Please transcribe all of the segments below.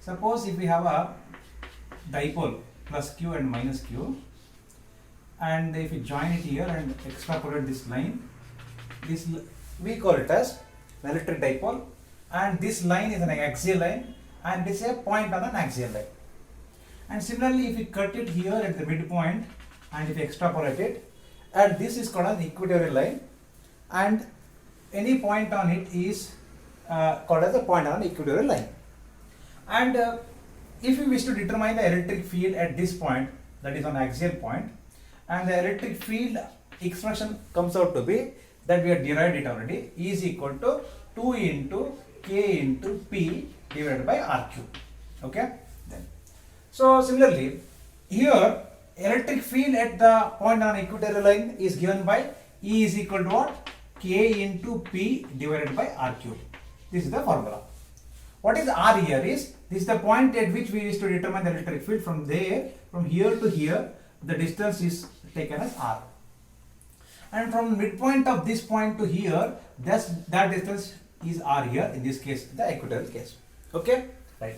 Suppose if we have a dipole plus q and minus q, and if we join it here and extrapolate this line, we call it as an electric dipole, and this line is an axial line and this is a point on an axial line. And similarly, if we cut it here at the midpoint and if we extrapolate it, and this is called an equatorial line, and any point on it is called as a point on an equatorial line. And if we wish to determine the electric field at this point, that is on axial point, and the electric field expression comes out to be that we have derived it already, E is equal to 2 into K into P divided by R cube. Okay. Then, so similarly, here electric field at the point on equatorial line is given by E is equal to what? K into P divided by R cube. This is the formula. What is R here is, this is the point at which we wish to determine the electric field. From there, from here to here, the distance is taken as R. And from midpoint of this point to here, that distance is R here, in this case, the equatorial case. Okay? Right.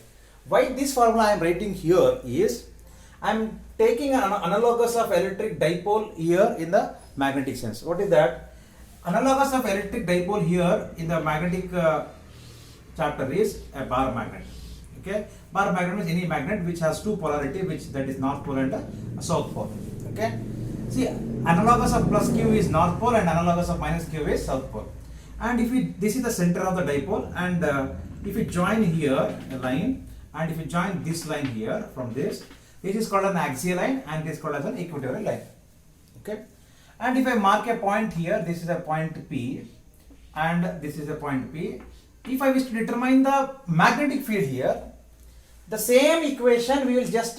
Why this formula I am writing here is, I am taking an analogous of electric dipole here in the magnetic sense. What is that? Analogous of electric dipole here in the magnetic chapter is a bar magnet. Okay, bar magnet means any magnet which has two polarity, which that is north pole and south pole. Okay, see, analogous of plus q is north pole and analogous of minus q is south pole. And if we, this is the center of the dipole, and if we join here a line, and if we join this line here from this is called an axial line and this is called as an equatorial line. Okay, and if I mark a point here, this is a point P and this is a point P. If I wish to determine the magnetic field here, the same equation we will just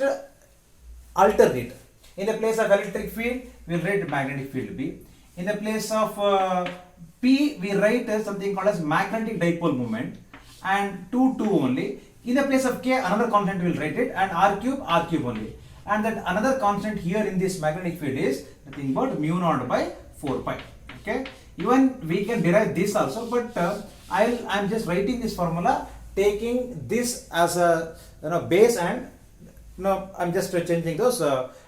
alter it. In the place of electric field, we will write magnetic field B. In the place of P, we write something called as magnetic dipole moment, and 2 only. In the place of K, another constant we will write it, and R cube only. And then another constant here in this magnetic field is nothing but mu naught by 4 pi. Okay. Even we can derive this also, but I am just writing this formula, taking this as a base, and I am just changing those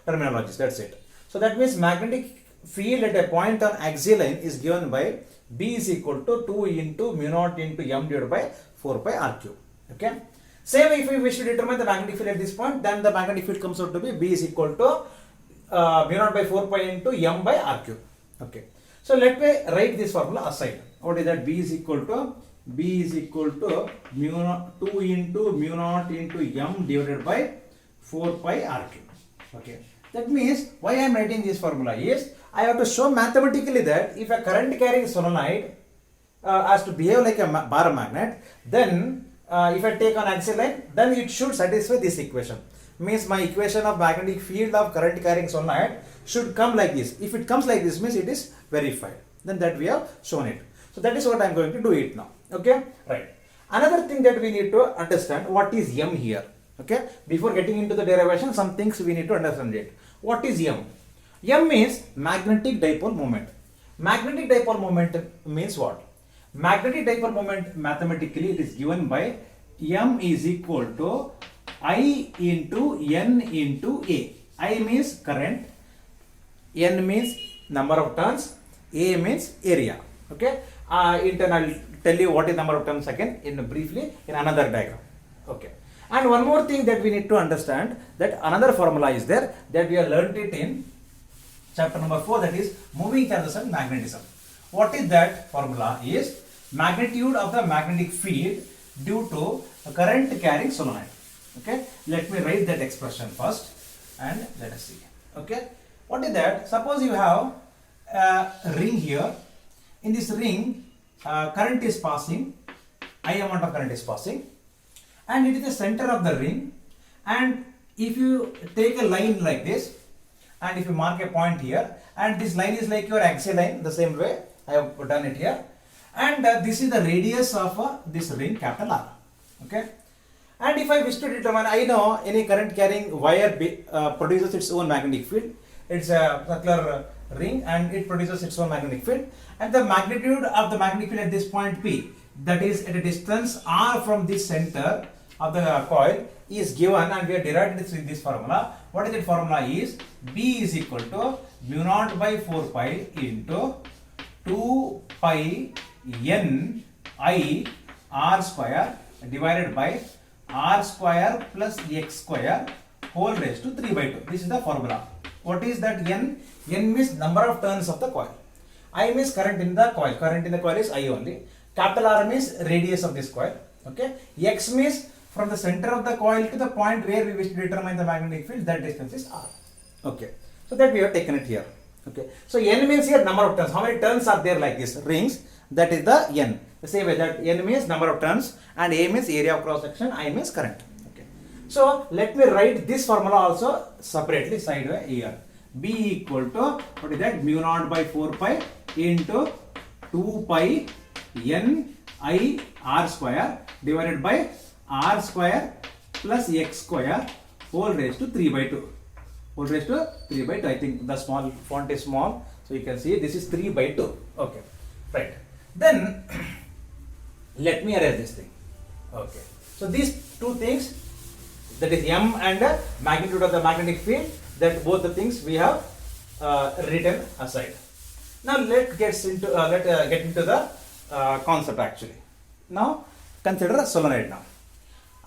terminologies. That's it. So that means magnetic field at a point on axial line is given by B is equal to 2 into mu naught into m divided by 4 pi R cube. Okay. Same if we wish to determine the magnetic field at this point, then the magnetic field comes out to be B is equal to mu naught by 4 pi into m by R cube. Okay. So let me write this formula aside. What is that? B is equal to mu naught 2 into mu naught into m divided by 4 pi R cube. Okay. That means why I am writing this formula is, I have to show mathematically that if a current carrying solenoid has to behave like a bar magnet, then if I take on axial line, then it should satisfy this equation. Means my equation of magnetic field of current carrying solenoid should come like this. If it comes like this, means it is verified. Then that we have shown it. So that is what I am going to do it now. Okay, right. Another thing that we need to understand, what is m here. Okay, before getting into the derivation, some things we need to understand it. What is m? M means magnetic dipole moment. Magnetic dipole moment means what? Magnetic dipole moment, mathematically it is given by m is equal to I into n into A. I means current, n means number of turns, A means area. Okay, I will tell you what is number of turns again briefly in another diagram. Okay, and one more thing that we need to understand, that another formula is there that we have learnt it in chapter number 4, that is moving charges and magnetism. What is that formula? Is magnitude of the magnetic field due to a current carrying solenoid. Okay, let me write that expression first and let us see. Okay, what is that? Suppose you have a ring here. In this ring, current is passing, I amount of current is passing, and it is the center of the ring. And if you take a line like this, and if you mark a point here, and this line is like your axial line, the same way I have done it here, and this is the radius of this ring, capital R. Okay, and if I wish to determine, I know any current carrying wire produces its own magnetic field. It's a circular ring and it produces its own magnetic field, and the magnitude of the magnetic field at this point P, that is at a distance R from this center, of the coil is given, and we have derived this formula. What is that formula? Is B is equal to mu naught by 4 pi into 2 pi n I r square divided by r square plus x square whole raised to 3 by 2. This is the formula. What is that n? N means number of turns of the coil. I means current in the coil. Current in the coil is I only. Capital R means radius of this coil. Okay. X means from the center of the coil to the point where we wish to determine the magnetic field. That distance is R. Okay. So that we have taken it here. Okay. So n means here number of turns. How many turns are there like this? Rings. That is the n. The same way that n means number of turns and A means area of cross section. I means current. Okay. So let me write this formula also separately sideway here. B equal to what is that? Mu naught by 4 pi into 2 pi n I r square divided by r square plus x square whole raised to 3 by 2. Whole raised to 3 by 2. I think the small font is small, so you can see this is 3 by 2. Okay, right. Then let me arrange this thing. Okay, so these two things, that is m and magnitude of the magnetic field, that both the things we have written aside. Now let's get into the concept actually. Now consider a solenoid now.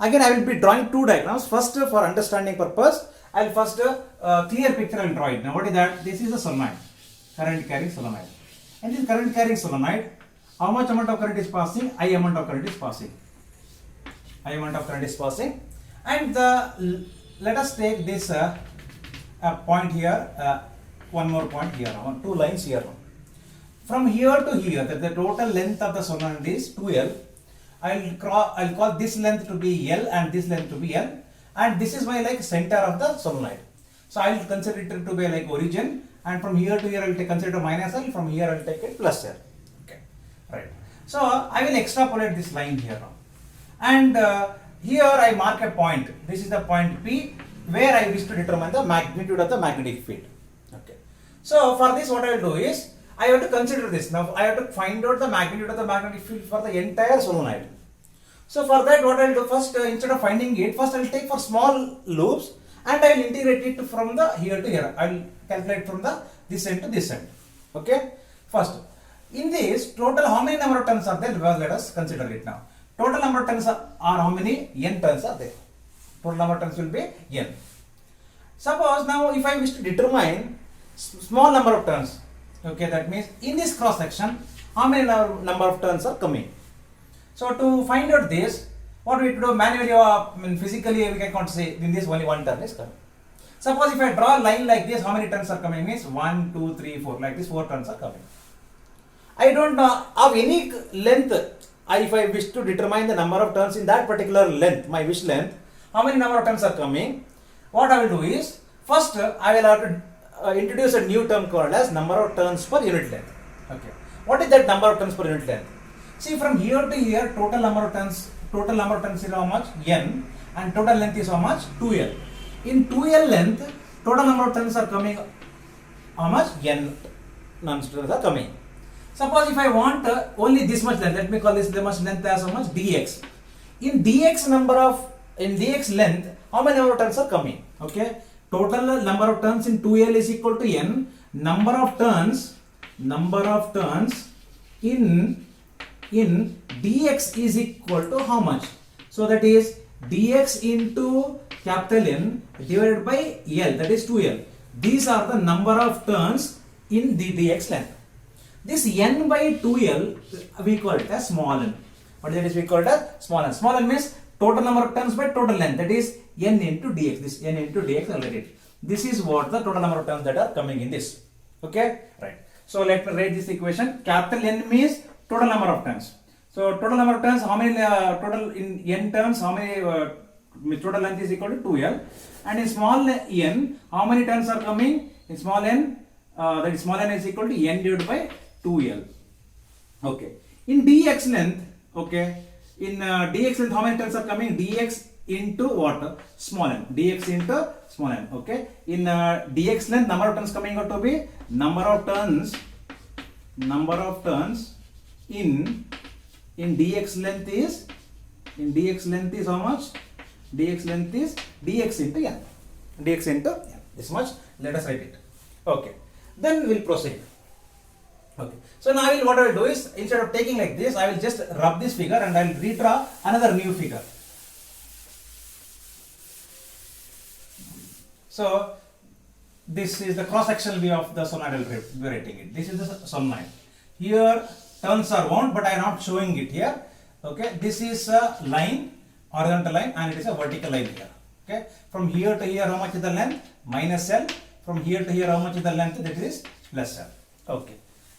Again, I will be drawing two diagrams. First, for understanding purpose, I will first clear picture and draw it. Now, what is that? This is a solenoid, current carrying solenoid. And this current carrying solenoid, how much amount of current is passing? I amount of current is passing. I amount of current is passing. And let us take this point here, one more point here, two lines here. From here to here, that the total length of the solenoid is 2L. I'll call this length to be L and this length to be L, and this is my like center of the solenoid. So I'll consider it to be like origin, and from here to here I'll consider minus L, from here I'll take it plus L. Okay, right. So I will extrapolate this line here now, and here I mark a point. This is the point P where I wish to determine the magnitude of the magnetic field. Okay. So for this, what I will do is, I have to consider this. Now I have to find out the magnitude of the magnetic field for the entire solenoid. So for that, what I will do first, instead of finding it, first I will take for small loops and I will integrate it from the here to here. I will calculate from the this end to this end. Okay. First, in this total, how many number of turns are there? Well, let us consider it now. Total number of turns are how many? N turns are there. Total number of turns will be N. Suppose now if I wish to determine small number of turns. Okay, that means in this cross section, how many number of turns are coming? So to find out this, what we do manually or physically, we can say in this only one turn is coming. Suppose if I draw a line like this, how many turns are coming? Means 1, 2, 3, 4, like this 4 turns are coming. I don't know of any length. If I wish to determine the number of turns in that particular length, my wish length, how many number of turns are coming? What I will do is, first I will have to introduce a new term called as number of turns per unit length. Okay. What is that number of turns per unit length? See, from here to here, total number of turns is how much? N, and total length is how much? 2L. In 2L length, total number of turns are coming how much? N turns are coming. Suppose if I want only this much length, let me call this much length as how much? Dx. In dx length, how many number of turns are coming? Okay. Total number of turns in 2L is equal to N. Number of turns in dx is equal to how much? So that is dx into capital N divided by L, that is 2L. These are the number of turns in the dx length. This N by 2L we call it as small n. What is we call it as small n. Small n means total number of turns by total length, that is N into dx. This N into dx already. This is what the total number of turns that are coming in this. Okay, right. So let me write this equation. Capital N means total number of turns. So total number of turns, how many total in N turns, how many total length is equal to 2L. And in small n, how many turns are coming? In small n, that is small n is equal to N divided by 2L. Okay. In dx length, okay. In dx length, how many turns are coming? Dx into what? Small n. Dx into small n. Okay. In dx length, number of turns coming out to be number of turns in dx length is In dx length is how much? Dx length is dx into n. Dx into n. This much. Let us write it. Okay. Then we will proceed. Okay. So now what I will do is, instead of taking like this, I will just rub this figure and I will redraw another new figure. So this is the cross-sectional view of the solenoid. We are writing it. This is the solenoid. Here turns are wound, but I am not showing it here. Okay. This is a line, horizontal line, and it is a vertical line here. Okay. From here to here, how much is the length? Minus L. From here to here, how much is the length? That is plus L. Okay.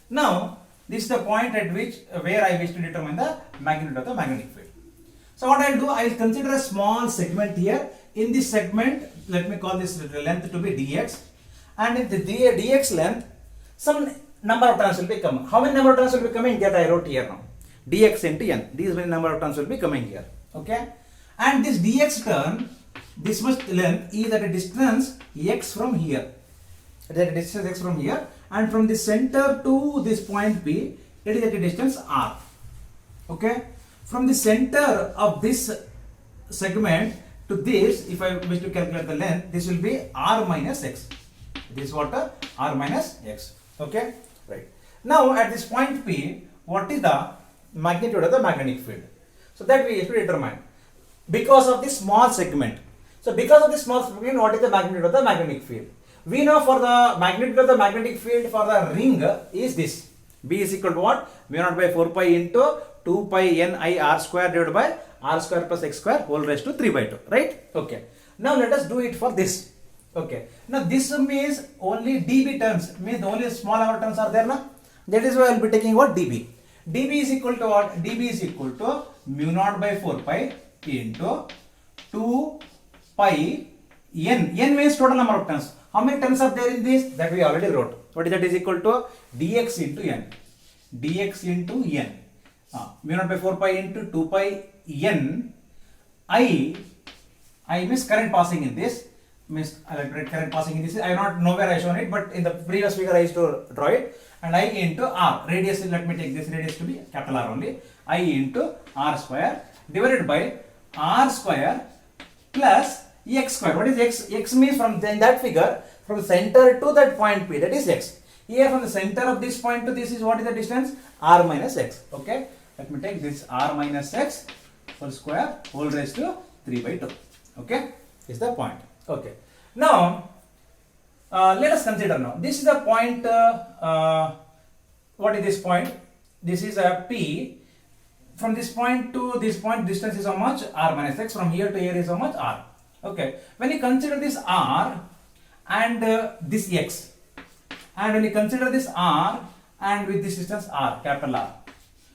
Now this is the point at which where I wish to determine the magnitude of the magnetic field. So what I will do, I will consider a small segment here. In this segment, let me call this length to be dx, and in the dx length, some number of turns will be coming. How many number of turns will be coming? That I wrote here now. Dx into n. These many number of turns will be coming here. Okay, and this dx turn, this much length is at a distance x from here. It is at a distance x from here, and from the center to this point P, it is at a distance r. Okay, from the center of this segment to this, if I wish to calculate the length, this will be r minus x. This is what? R minus x. Okay, right. Now at this point P, what is the magnitude of the magnetic field? So that we have to determine because of this small segment. So because of this small segment, what is the magnitude of the magnetic field? We know for the magnitude of the magnetic field for the ring is this. B is equal to what? Mu naught by 4 pi into 2 pi n I r square divided by r square plus x square whole raised to 3 by 2. Right? Okay. Now let us do it for this. Okay. Now this means only dB terms, means only small number of terms are there now. That is why I will be taking what? dB. dB is equal to what? dB is equal to mu naught by 4 pi into 2 pi n. N means total number of turns. How many terms are there in this? That we already wrote. What is that? Is equal to dx into n. Dx into n. Mu naught by 4 pi into 2 pi n. I means current passing in this. Means electric current passing in this. I do not know where I shown it, but in the previous figure I used to draw it. And I into r. Radius, let me take this radius to be capital R only. I into r square divided by r square plus x square. What is x? X means from in that figure, from the center to that point P, that is x. Here from the center of this point to this is what is the distance? R minus x. Okay. Let me take this r minus x whole square whole raised to 3 by 2. Okay. Is the point. Okay. Now, let us consider now. This is the point. What is this point? This is a P. From this point to this point, distance is how much? R minus x. From here to here is how much? R. Okay. When you consider this R and this x, and when you consider this R and with this distance R, capital R.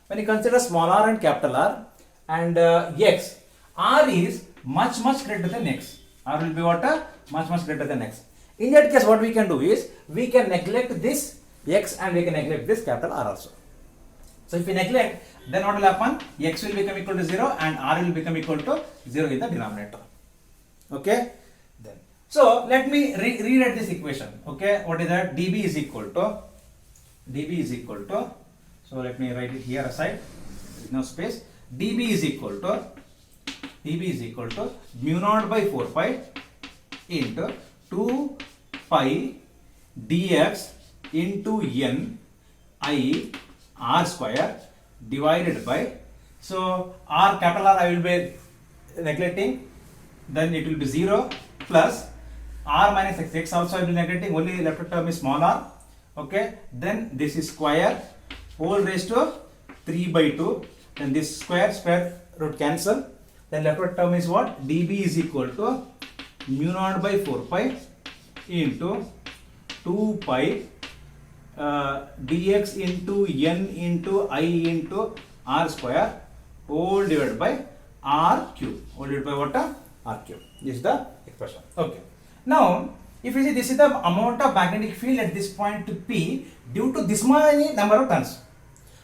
When you consider small r and capital R and x, R is much greater than x. R will be what? Much greater than x. In that case, what we can do is, we can neglect this x and we can neglect this capital R also. So if we neglect, then what will happen? X will become equal to 0 and R will become equal to 0 in the denominator. Okay? Then, so let me rewrite this equation. Okay? What is that? dB is equal to, so let me write it here aside. There is no space. dB is equal to mu naught by 4 pi into 2 pi dx into n I r square divided by, so r capital R I will be neglecting, then it will be 0 plus r minus x. X also I will be neglecting, only left term is small r. Okay, then this is square whole raised to 3 by 2, then this square root cancel, then left term is what? dB is equal to mu naught by 4 pi into 2 pi dx into n into I into r square whole divided by r cube. Whole divided by what? R cube. This is the expression. Okay. Now, if you see, this is the amount of magnetic field at this point P due to this many number of turns.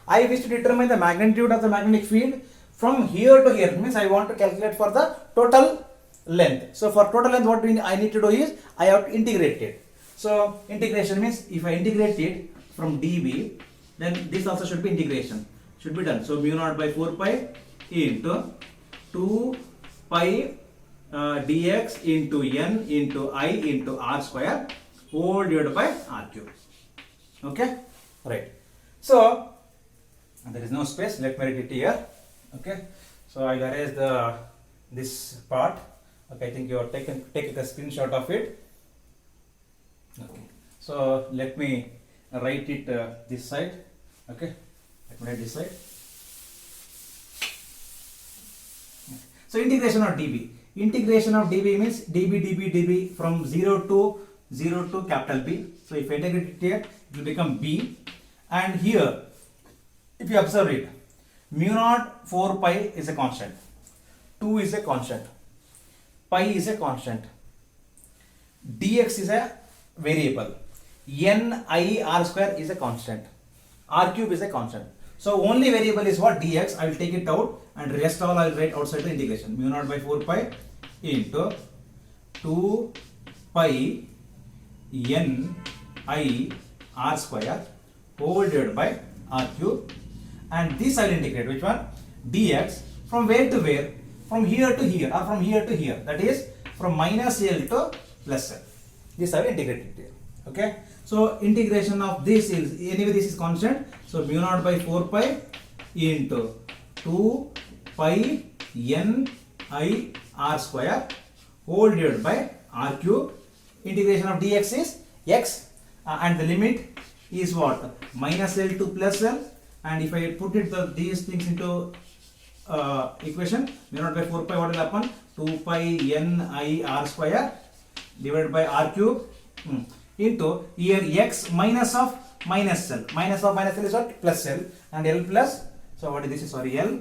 I wish to determine the magnitude of the magnetic field from here to here. Means I want to calculate for the total length. So for total length, what I need to do is I have to integrate it. So integration means if I integrate it from dB, then this also should be integration. Should be done. So mu naught by 4 pi into 2 pi dx into n into I into r square whole divided by r cube. Okay, right. So there is no space. Let me write it here. Okay, so I'll erase this part. Okay, I think you are taking a screenshot of it. Okay, so let me write it this side. Okay, let me write this side. So integration of dB. Integration of dB means dB from 0 to capital B. So if I integrate it here, it will become B. And here, if you observe it, mu naught 4 pi is a constant, 2 is a constant, pi is a constant, dx is a variable, n I r square is a constant, r cube is a constant. So only variable is what? Dx. I will take it out and rest all I will write outside the integration. Mu naught by 4 pi into 2 pi n I r square whole divided by r cube, and this I will integrate. Which one? Dx from where to where? From here to here, or from here to here. That is from minus L to plus L. This I will integrate it here. Okay. So integration of this is, anyway this is constant. So mu naught by 4 pi into 2 pi n I r square whole divided by r cube. Integration of dx is x, and the limit is what? Minus L to plus L. And if I put it these things into equation, mu naught by 4 pi, what will happen? 2 pi n I r square divided by r cube into here x minus of minus L. Minus of minus L is what? Plus L, and L plus. So what is this? Sorry, L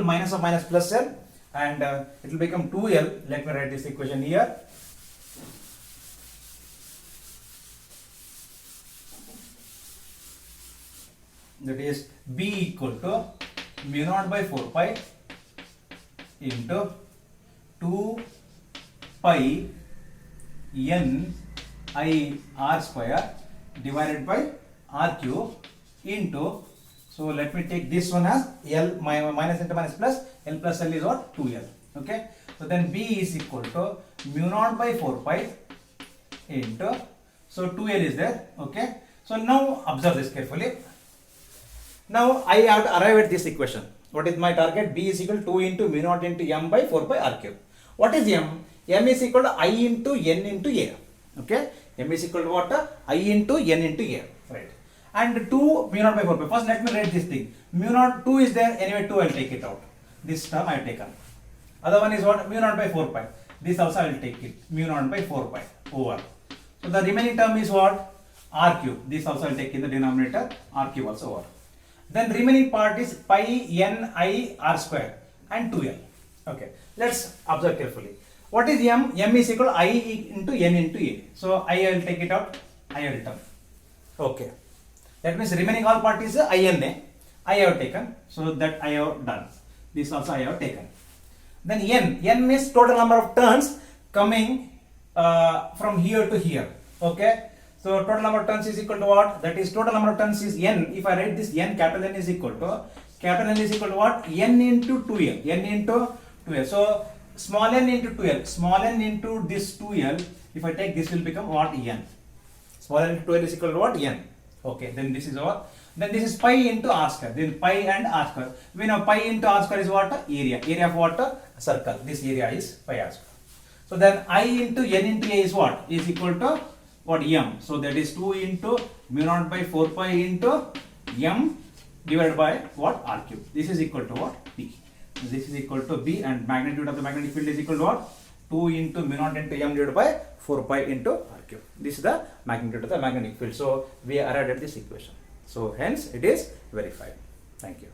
minus of minus plus L, and it will become 2L. Let me write this equation here. That is B equal to mu naught by 4 pi into 2 pi n I r square divided by r cube into, so let me take this one as L minus into minus plus, L plus L is what? 2L. Okay, so then B is equal to mu naught by 4 pi into, so 2L is there. Okay, so now observe this carefully. Now I have to arrive at this equation. What is my target? B is equal to 2 into mu naught into m by 4 pi r cube. What is m? M is equal to I into n into a. Okay, m is equal to what? I into n into a. Right. And 2 mu naught by 4 pi. First let me write this thing. Mu naught 2 is there. Anyway 2 I will take it out. This term I have taken. Other one is what? Mu naught by 4 pi. This also I will take it. Mu naught by 4 pi over. So the remaining term is what? R cube. This also I will take in the denominator. R cube also over. Then remaining part is pi n I r square and 2L. Okay, let's observe carefully. What is m? M is equal to I into n into a. So I will take it out. I will return. Okay, that means remaining all part is INA. I have taken. So that I have done. This also I have taken. Then n means total number of turns coming from here to here. Okay. So total number of turns is equal to what? That is total number of turns is n. If I write this n, capital N is equal to what? N into 2L. N into 2L. So small n into 2L. Small n into this 2L. If I take this will become what? N. Small n into 2L is equal to what? N. Okay. Then this is what? Then this is pi into r square. Then pi and r square. We know pi into r square is what? Area. Area of what? Circle. This area is pi r square. So then I into n into a is what? Is equal to what? M. So that is 2 into mu naught by 4 pi into m divided by what? R cube. This is equal to what? P. This is equal to B, and magnitude of the magnetic field is equal to what? 2 into mu naught into m divided by 4 pi into R cube. This is the magnitude of the magnetic field. So we arrived at this equation. So hence it is verified. Thank you.